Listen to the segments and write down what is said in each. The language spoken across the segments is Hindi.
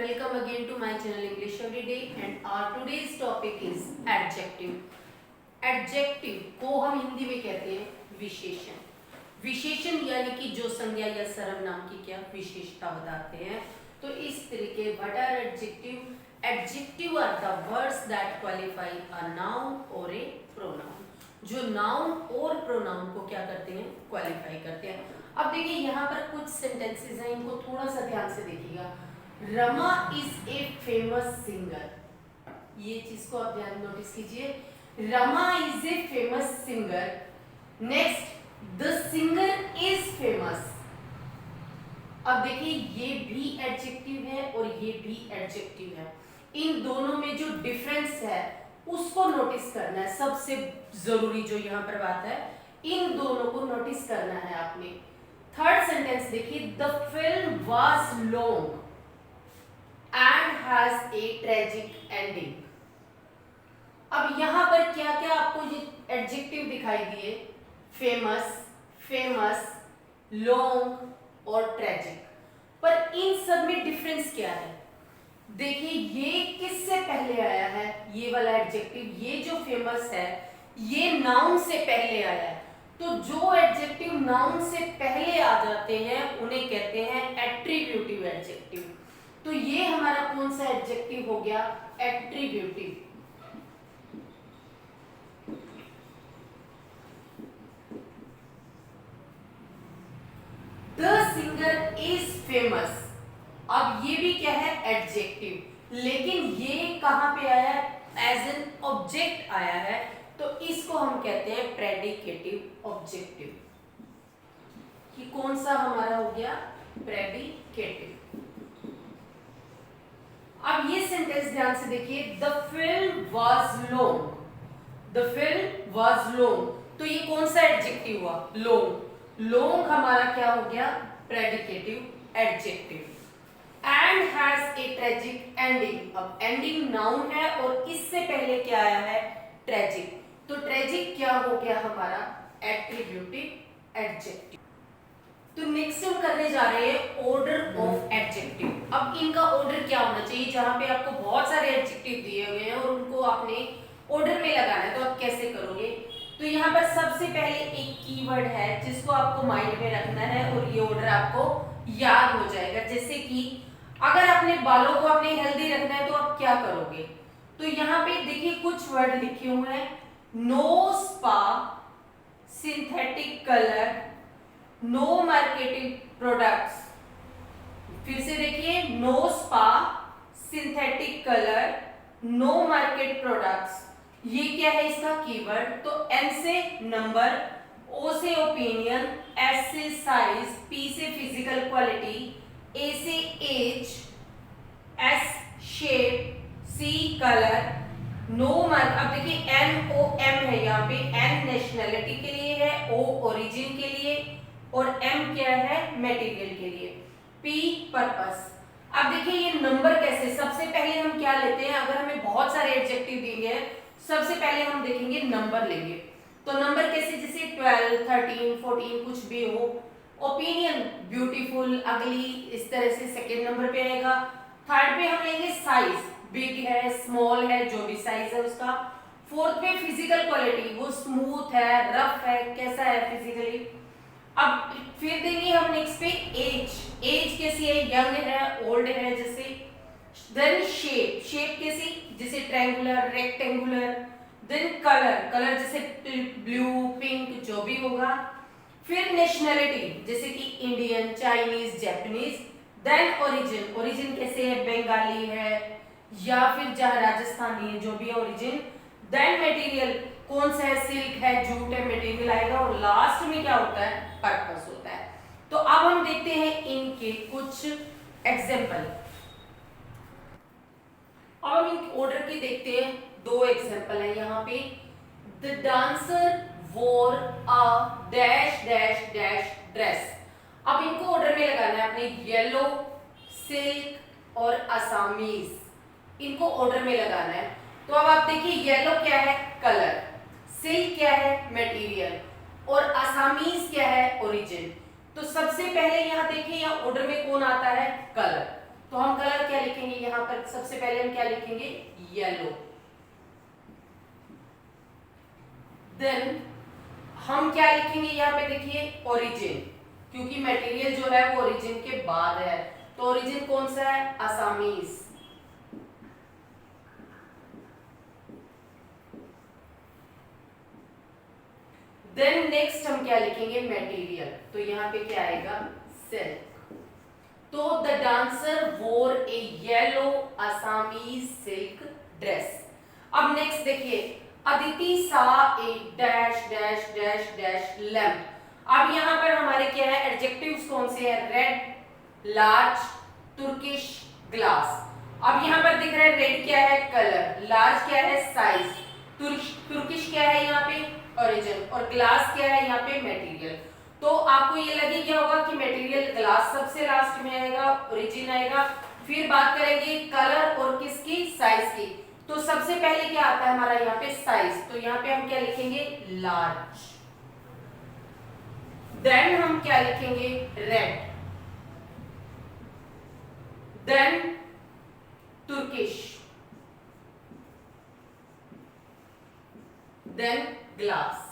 welcome again to my channel English Everyday and our today's topic is adjective. Adjective को हम हिंदी में कहते हैं विशेषण. विशेषण यानी कि जो संज्ञा या सर्वनाम की क्या विशेषता बताते हैं. तो इस तरीके what are adjective? Adjective are the words that qualify a noun or a pronoun. जो नाउन और प्रोनाउन को क्या करते हैं क्वालिफाई करते हैं. अब देखिए यहाँ पर कुछ सेंटेंसेस हैं, इनको थोड़ा सा ध्यान से देखिएगा. Rama is a famous singer, ये चीज को आप ध्यान नोटिस कीजिए. Rama is a famous singer. Next, the singer is famous. अब देखिए ये भी एडजेक्टिव है और ये भी एडजेक्टिव है. इन दोनों में जो डिफरेंस है उसको नोटिस करना है. सबसे जरूरी जो यहाँ पर बात है, इन दोनों को नोटिस करना है आपने. थर्ड सेंटेंस देखिए, the film was long and has a tragic ending. अब यहां पर क्या क्या आपको ये एडजेक्टिव दिखाई दिए, फेमस, फेमस, लॉन्ग और ट्रेजिक. पर इन सब में डिफरेंस क्या है? देखिए ये किससे पहले आया है, ये वाला एडजेक्टिव. ये जो फेमस है ये नाउन से पहले आया है. तो जो एडजेक्टिव नाउन से पहले आ जाते हैं उन्हें कहते हैं एट्रीब्यूटिव एडजेक्टिव. तो ये हमारा कौन सा एडजेक्टिव हो गया, attributive. The singer is famous. अब ये भी क्या है, एडजेक्टिव. लेकिन ये कहां पे आया है, एज एन ऑब्जेक्ट आया है. तो इसको हम कहते हैं प्रेडिकेटिव ऑब्जेक्टिव. कि कौन सा हमारा हो गया, प्रेडिकेटिव. अब ये सेंटेंस ध्यान से देखिए, the film was long. The film was long. तो ये कौन सा एडजेक्टिव हुआ, लॉन्ग. लॉन्ग हमारा क्या हो गया, predicative adjective. And has a tragic ending. अब एंडिंग नाउन है और इससे पहले क्या आया है, ट्रेजिक. तो ट्रेजिक क्या हो गया हमारा, एट्रीब्यूटिव एडजेक्टिव. तो नेक्स्ट हम करने जा रहे हैं ऑर्डर ऑफ एडजेक्टिव. अब इनका ऑर्डर क्या होना चाहिए, जहां पे आपको बहुत सारे एडजेक्टिव दिए हुए हैं और उनको आपने ऑर्डर में लगाना है. तो आप कैसे करोगे, तो यहाँ पर सबसे पहले एक कीवर्ड है जिसको आपको माइंड में रखना है और ये ऑर्डर आपको याद हो जाएगा. जैसे कि अगर अपने बालों को अपने हेल्दी रखना है तो आप क्या करोगे. तो यहाँ पे देखिए कुछ वर्ड लिखे हुए हैं, no spa, synthetic colour, no marketing products. फिर से देखिए, no spa, synthetic colour, no market products. ये क्या है इसका कीवर्ड. तो एन से नंबर, ओ से ओपिनियन, एस से साइज, पी से फिजिकल क्वालिटी, ए से एज, एस शेप, सी कलर, नो मार्क. अब देखिए एन ओ एम है, यहाँ पे एन नेशनैलिटी के लिए है, ओ ओरिजिन के लिए और एम क्या है, मटेरियल के लिए, पी पर्पस. अब देखिए ये नंबर कैसे, सबसे पहले हम क्या लेते हैं, अगर हमें बहुत सारे एडजेक्टिव देंगे सबसे पहले हम देखेंगे नंबर लेंगे. तो नंबर कैसे, जैसे 12, 13, 14 कुछ भी हो. ओपिनियन, ब्यूटीफुल, अगली, इस तरह से सेकेंड नंबर पे आएगा. थर्ड पे हम लेंगे साइज, बिग है, स्मॉल है, जो भी साइज है उसका. फोर्थ पे फिजिकल क्वालिटी, वो स्मूथ है, रफ है, कैसा है फिजिकली. अब फिर देंगे हम नेक्स्ट पे एज. एज कैसी है, यंग है, ओल्ड है जैसे. देन शेप, शेप कैसी, जैसे triangular, rectangular. Then colour, colour जैसे ब्लू, पिंक, जो भी होगा. फिर नेशनैलिटी, जैसे कि Indian, Chinese, Japanese. Then origin, origin कैसे है, बंगाली है या फिर जहाँ राजस्थानी है, जो भी है ओरिजिन. देन मटेरियल, कौन सा है, सिल्क है, जूट है, मटेरियल आएगा. और लास्ट में क्या होता है, पर्पस होता है. तो अब हम देखते हैं इनके कुछ एग्जाम्पल. अब हम इन ऑर्डर के देखते हैं. दो एग्जाम्पल है यहाँ पे. द डांसर वोर a dash dash dash dress. अब इनको ऑर्डर में लगाना है अपने, येलो, सिल्क और असामीज. इनको ऑर्डर में लगाना है. तो अब आप देखिए येलो क्या है, कलर, सिल्क क्या है, मटेरियल और असामीज क्या है, ओरिजिन. तो सबसे पहले यहाँ देखिए यहाँ ऑर्डर में कौन आता है, कलर. तो हम कलर क्या लिखेंगे सबसे पहले हम क्या लिखेंगे, येलो। देन हम क्या लिखेंगे यहाँ पे, देखिए ओरिजिन, क्योंकि मटेरियल जो है वो ओरिजिन के बाद है, तो ओरिजिन कौन सा है, असामीज। देन नेक्स्ट हम क्या लिखेंगे, मटेरियल, तो यहाँ पे क्या आएगा, सिल्क। तो the dancer wore a yellow Assamese silk dress. अब नेक्स्ट देखिए, Aditi saw a dash dash dash dash lamp. अब यहाँ पर हमारे क्या है, एडजेक्टिव्स कौन से हैं, रेड, लार्ज, तुर्किश, ग्लास। अब यहाँ पर दिख रहा है, रेड क्या है, कलर, लार्ज क्या है, साइज, तुर्किश क्या है यहाँ पे, ओरिजिन, और ग्लास क्या है यहाँ पे, मटेरियल। तो आपको ये लगे क्या होगा कि मटेरियल ग्लास सबसे लास्ट में आएगा, ओरिजिन आएगा, फिर बात करेंगे कलर और किसकी, साइज की। तो सबसे पहले क्या आता है हमारा यहाँ पे, साइज, तो यहाँ पे हम क्या लिखेंगे, लार्ज। देन हम क्या लिखेंगे, red, then Turkish, then glass.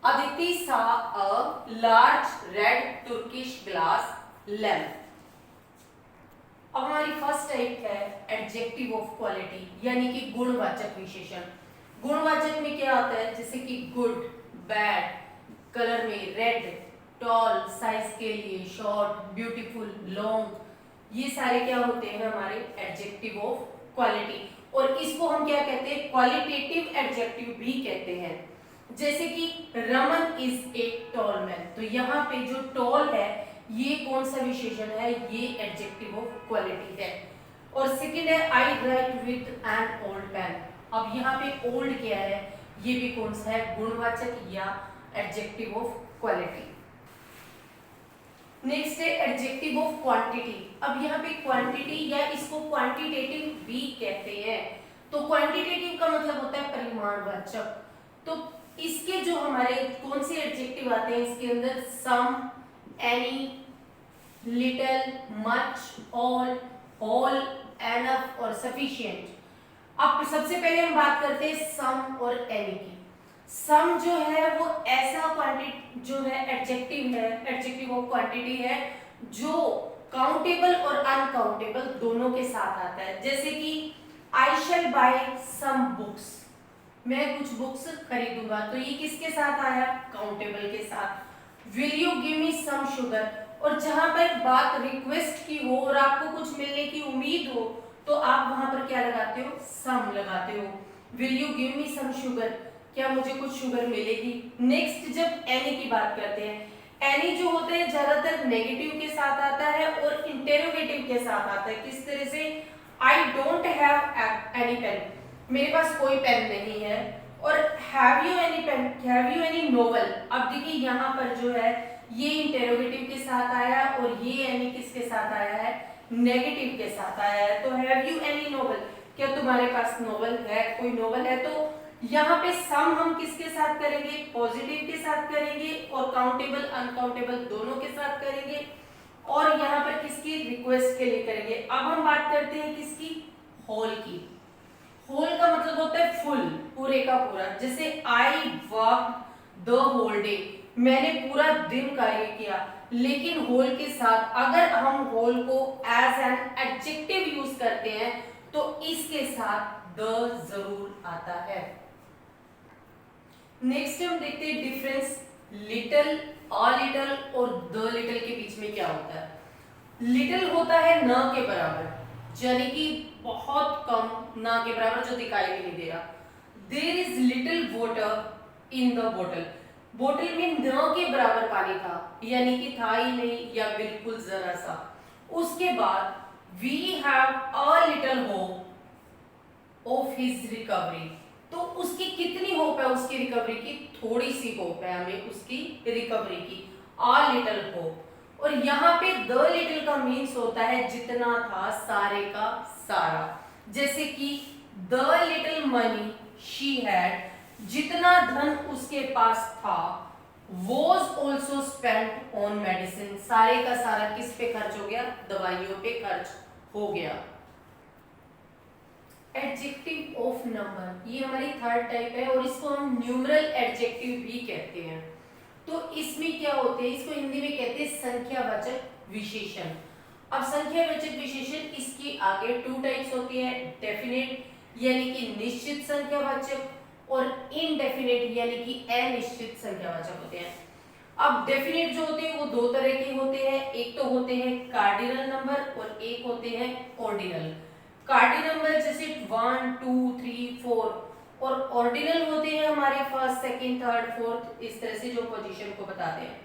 Aditi saw a large red Turkish glass lamp। अब हमारी फर्स्ट टाइप है एडजेक्टिव ऑफ क्वालिटी, यानी कि गुणवाचक विशेषण। गुणवाचक में क्या आता है, जैसे कि गुड, बैड, कलर में रेड, टॉल, साइज के लिए शॉर्ट, ब्यूटीफुल, लॉन्ग, ये सारे क्या होते हैं हमारे एडजेक्टिव ऑफ क्वालिटी। और इसको हम क्या कहते हैं, क्वालिटेटिव एडजेक्टिव भी कहते हैं। जैसे कि Raman is a tall man, तो यहाँ पे जो टॉल है ये कौन सा विशेषण है, ये एडजेक्टिव ऑफ क्वालिटी है। और सेकंड है I write with an old pen. अब यहाँ पे ओल्ड क्या है, ये भी कौन सा है, गुणवाचक या एडजेक्टिव ऑफ क्वालिटी। नेक्स्ट है एडजेक्टिव ऑफ क्वांटिटी। अब यहाँ पे क्वांटिटी या इसको क्वांटिटेटिव भी कहते हैं। तो क्वांटिटेटिव का मतलब होता है परिमाणवाचक। तो इसके जो हमारे कौन से एडजेक्टिव आते हैं इसके अंदर, some, any, little, much, all, whole, enough और सफिशिएंट। अब सबसे पहले हम बात करते हैं सम और एनी की। सम जो है वो ऐसा क्वांटिटी जो है एडजेक्टिव है, एडजेक्टिव ऑफ क्वांटिटी है जो काउंटेबल और अनकाउंटेबल दोनों के साथ आता है। जैसे कि आई शैल बाय सम बुक्स, मैं कुछ बुक्स खरीदूंगा, तो ये किसके साथ आया, काउंटेबल के साथ। Will you give me some sugar, और जहां पर बात रिक्वेस्ट की हो और आपको कुछ मिलने की उम्मीद हो तो आप वहां पर क्या लगाते हो, सम लगाते हो। Will you give me some sugar, क्या मुझे कुछ शुगर मिलेगी। नेक्स्ट जब एनी की बात करते हैं, एनी जो होते हैं ज्यादातर नेगेटिव के साथ आता है और इंटेरोगेटिव के साथ आता है। किस तरह से, I don't have any pen, मेरे पास कोई पेन नहीं है। और have you any pen, have you any novel. अब देखिए यहाँ पर जो है ये इंटेरोगेटिव के साथ आया और ये एनी किसके साथ आया है, नेगेटिव के साथ आया है। तो हैव यू एनी नोवेल, क्या तुम्हारे पास नोवेल है, कोई नोवेल है। तो यहाँ पे सम हम किसके साथ करेंगे, पॉजिटिव के साथ करेंगे और काउंटेबल अनकाउंटेबल दोनों के साथ करेंगे। और यहाँ पर किसकी, रिक्वेस्ट के लिए करेंगे। अब हम बात करते हैं किसकी, होल की। होल का मतलब होता है फुल, पूरे का पूरा। जैसे I work the whole day, मैंने पूरा दिन कार्य किया। लेकिन होल के साथ अगर हम होल को एज एन एडजेक्टिव यूज करते हैं तो इसके साथ द जरूर आता है। नेक्स्ट हम देखते हैं डिफरेंस लिटिल, अ लिटिल और द लिटिल के बीच में क्या होता है। लिटिल होता है न के बराबर, यानी कि बहुत कम, ना के बराबर, जो दिखाई भी नहीं दे रहा। There is little water in the बोतल, बोतल में न के बराबर पानी था, यानी कि था ही नहीं या बिल्कुल जरा सा। उसके बाद we have a little hope of his recovery, तो उसकी कितनी होप है उसकी रिकवरी की, थोड़ी सी होप है हमें उसकी रिकवरी की, अ लिटिल होप। और यहाँ पे द लिटिल का मीन्स होता है जितना था सारे का सारा। जैसे कि the little money she had, जितना धन उसके पास था was also spent on medicine, सारे का सारा किस पे खर्च हो गया, दवाइयों पे खर्च हो गया। एडजेक्टिव ऑफ नंबर, ये हमारी थर्ड टाइप है और इसको हम न्यूमरल एडजेक्टिव भी कहते हैं। तो इसमें क्या होते हैं, इसको हिंदी में कहते हैं संख्यावाचक विशेषण। अब संख्यावाचक विशेषण इसके आगे टू टाइप्स होती है, डेफिनेट यानी कि निश्चित संख्यावाचक और इनडेफिनेट यानी कि अनिश्चित संख्यावाचक होते हैं। अब डेफिनेट जो होते हैं वो दो तरह के होते हैं, एक तो होते हैं कार्डिनल नंबर और एक होते हैं ऑर्डिनल। कार्डिनल नंबर जैसे 1 2 3 4 और ऑर्डिनल होते हैं हमारे फर्स्ट सेकंड थर्ड फोर्थ, इस तरह से जो पोजीशन को बताते हैं।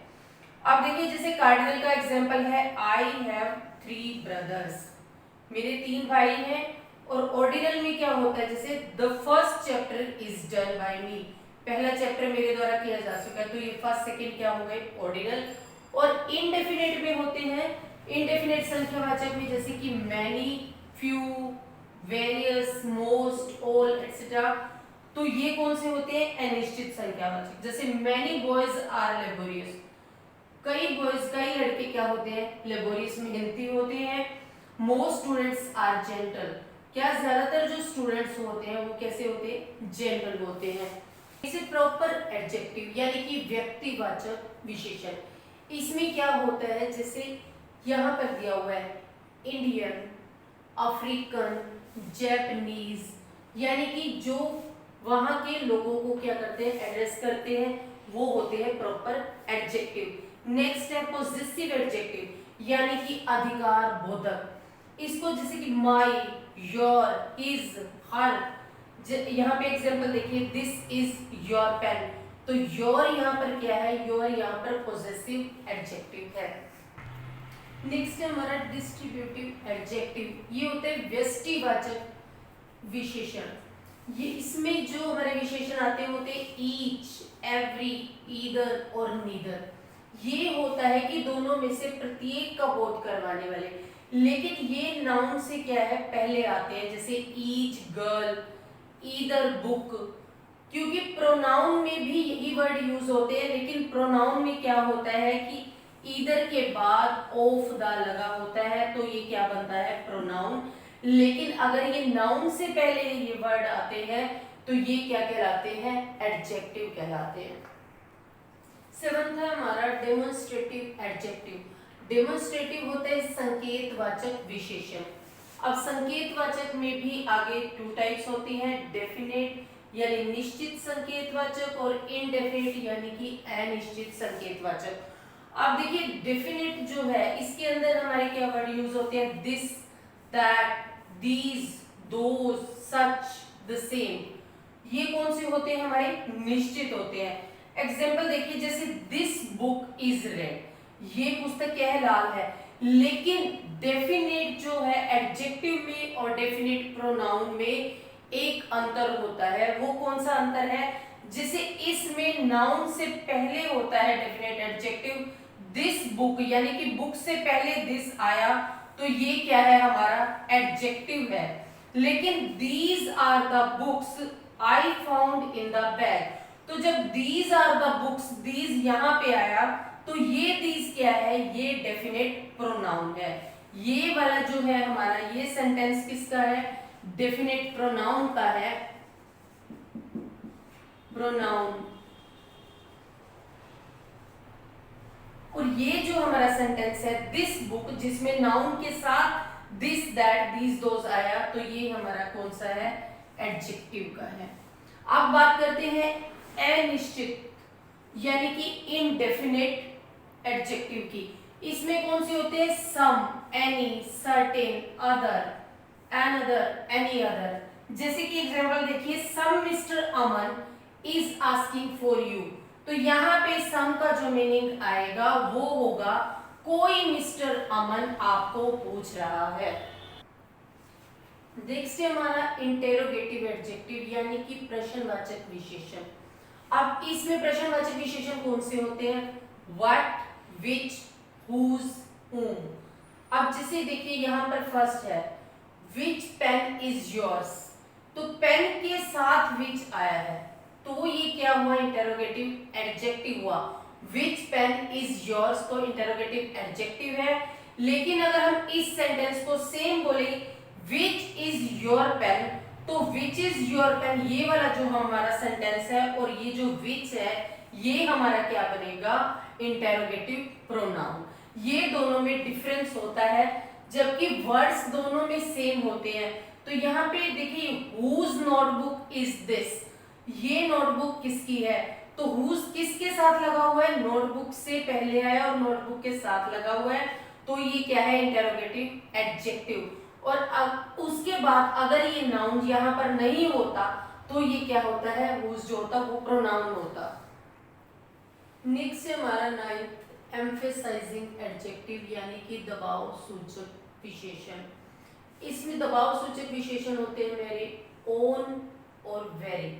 अब देखिए जैसे कार्डिनल का एग्जांपल है आई हैव 3 ब्रदर्स, मेरे 3 भाई हैं। और ऑर्डिनल में क्या होता है, जैसे the first chapter is done by me, पहला चैप्टर मेरे द्वारा किया जा चुका है, तो ये फर्स्ट सेकंड क्या हो गए ऑर्डिनल। और इनडेफिनेट में होते हैं, इनडेफिनेट संख्यावाचक में जैसे कि many, few, various, most, all etcetera, तो ये कौन से होते हैं अनिश्चित संख्यावाचक। जैसे मैनी बॉयज आर लेबोरियस, कई बॉयज कई लड़के क्या होते हैं लेबोरियस, मेहनती होते हैं। मोस्ट स्टूडेंट्स आर जेंटल, क्या ज्यादातर जो स्टूडेंट्स होते हैं वो कैसे होते हैं जेंटल होते हैं। इसे प्रॉपर एडजेक्टिव यानी कि व्यक्तिवाचक विशेषण, इसमें क्या होता है जैसे यहाँ पर दिया हुआ है इंडियन, अफ्रीकन, जापानीज, यानी कि जो वहां के लोगों को क्या करते हैं एड्रेस करते हैं, वो होते हैं प्रॉपर एडजेक्टिव। नेक्स्ट है पॉजिटिव एडजेक्टिव यानी कि अधिकार बोधक, इसको जैसे कि माई, योर, हिज, हर, यहाँ पे एग्जांपल देखिए दिस इज योर पेन, तो योर यहाँ पर क्या है, योर यहाँ पर पॉजिटिव एडजेक्टिव है। नेक्स्ट है हमारा डिस्ट्रीब्यूटिव एडजेक्टिव, ये होते हैं व्यष्टिवाचक विशेषण। ये इसमें जो हमारे विशेषण आते हैं होते हैं ईच, एवरी, ईदर और नीदर। ये होता है कि दोनों में से प्रत्येक का बोध करवाने वाले, लेकिन ये नाउन से क्या है पहले आते हैं, जैसे ईच गर्ल, ईदर बुक, क्योंकि प्रोनाउन में भी यही वर्ड यूज होते हैं, लेकिन प्रोनाउन में क्या होता है कि ईदर के बाद ऑफ द लगा होता है, तो ये क्या बनता है प्रोनाउन। लेकिन अगर ये नाउन से पहले ये वर्ड आते हैं तो ये क्या कहलाते हैं एडजेक्टिव कहलाते हैं। सेवंथ है हमारा डेमोन्स्ट्रेटिव एडजेक्टिव। डेमोन्स्ट्रेटिव होता है संकेतवाचक विशेषण। अब संकेतवाचक में भी आगे टू टाइप्स होती हैं, डेफिनेट यानी निश्चित संकेतवाचक और इनडेफिनेट यानी कि अनिश्चित संकेतवाचक। अब देखिए डेफिनेट जो है इसके अंदर हमारे क्या वर्ड यूज होते हैं, this, that, these, those, such, the same, ये कौन से होते हैं हमारे निश्चित होते हैं। एग्जाम्पल देखिए जैसे दिस बुक इज रेड, ये पुस्तक क्या है लाल है, लेकिन डेफिनेट जो है एडजेक्टिव में और डेफिनेट प्रोनाउन में एक अंतर होता है, वो कौन सा अंतर है, जैसे इसमें नाउन से पहले होता है डेफिनेट एडजेक्टिव, दिस बुक यानी कि बुक से पहले दिस आया तो ये क्या है हमारा एडजेक्टिव है। लेकिन these are the books I found in the bag, तो जब these are the books, these यहाँ पे आया तो ये these क्या है, ये डेफिनेट प्रोनाउन है। ये वाला जो है हमारा ये सेंटेंस किसका है, डेफिनेट प्रोनाउन का है, प्रोनाउन। और ये जो हमारा सेंटेंस है दिस बुक, जिसमें नाउन के साथ दिस, दैट, दीज, दोज आया, तो ये हमारा कौन सा है एडजेक्टिव का है। अब बात करते हैं अनिश्चित यानी कि इनडेफिनेट एडजेक्टिव की। इसमें कौन से होते हैं, some, any, certain, other, another, any other. जैसे कि एग्जांपल देखिए some mister Aman is asking for you, तो यहाँ पे सम का जो मीनिंग आएगा वो होगा कोई मिस्टर अमन आपको पूछ रहा है। नेक्स्ट है हमारा इंटेरोगेटिव एडजेक्टिव यानी कि प्रश्नवाचक विशेषण। अब इसमें प्रश्नवाचक विशेषण कौन से होते हैं, व्हाट, विच, हुज, whom। अब जैसे देखिए यहाँ पर फर्स्ट है विच पेन इज योर्स, तो पेन के साथ विच आया है तो ये क्या हुआ इंटेरोगेटिव एडजेक्टिव हुआ। विच पेन इज योर्स, तो इंटरोगेटिव एडजेक्टिव है। लेकिन अगर हम इस सेंटेंस को सेम बोले विच इज योर पेन, तो विच इज योर पेन ये वाला जो हमारा सेंटेंस है और ये जो विच है ये हमारा क्या बनेगा, इंटरोगेटिव प्रोनाउन। ये दोनों में डिफरेंस होता है, जबकि वर्ड्स दोनों में सेम होते हैं। तो यहाँ पे देखिए हुज नोटबुक इज दिस, ये नोटबुक किसकी है, तो हुज किसके साथ लगा हुआ है, नोटबुक से पहले आया और नोटबुक के साथ लगा हुआ है, तो ये क्या है, इंटरोगेटिव एडजेक्टिव। और उसके बाद अगर ये नाउन यहाँ पर नहीं होता तो ये क्या होता है, हुज जो होता वो प्रोनाउन होता। नेक्स्ट हमारा 9th एम्फेसाइजिंग एडजेक्टिव यानी कि दबाव सूचक विशेषण। इसमें दबाव सूचक विशेषण होते हैं मेरे ओन और वेरी।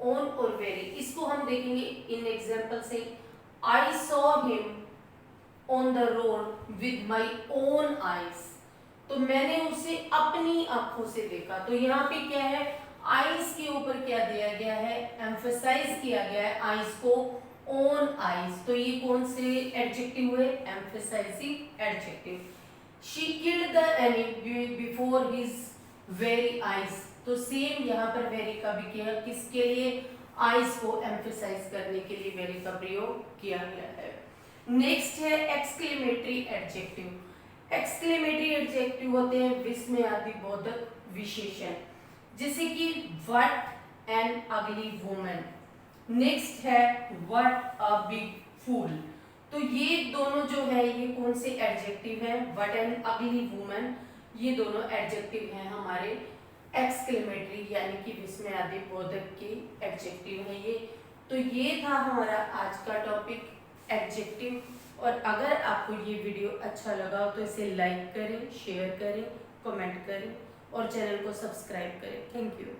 ओन और वेरी इसको हम देखेंगे इन एग्जांपल से। I saw him on the road with my own eyes, तो मैंने उसे अपनी आंखों से देखा। तो यहाँ पे क्या है, आईज के ऊपर क्या दिया गया है, एम्फेसाइज किया गया है आईज को, ओन आईज। तो ये कौन से एडजेक्टिव हुए, emphasizing adjective. She killed the enemy before his very eyes, तो सेम यहाँ पर वेरी का भी किया, किसके लिए, आईज को एम्फेसाइज करने के लिए वेरी का प्रयोग किया गया है। नेक्स्ट है एक्सक्लेमेटरी एडजेक्टिव। एक्सक्लेमेटरी एडजेक्टिव होते हैं विस्मयादिबोधक विशेषण, जैसे कि व्हाट एन अगली वुमन। नेक्स्ट है व्हाट अ बिग फूल, तो ये दोनों जो है ये कौन से एडजेक्टिव हैं, व्हाट एन अगली वुमन, ये दोनों एडजेक्टिव हैं हमारे एक्सक्लेमेटरी यानी कि विस्मयादिबोधक के एडजेक्टिव हैं ये। तो ये था हमारा आज का टॉपिक एडजेक्टिव। और अगर आपको ये वीडियो अच्छा लगा तो इसे लाइक करें, शेयर करें, कमेंट करें और चैनल को सब्सक्राइब करें। Thank you.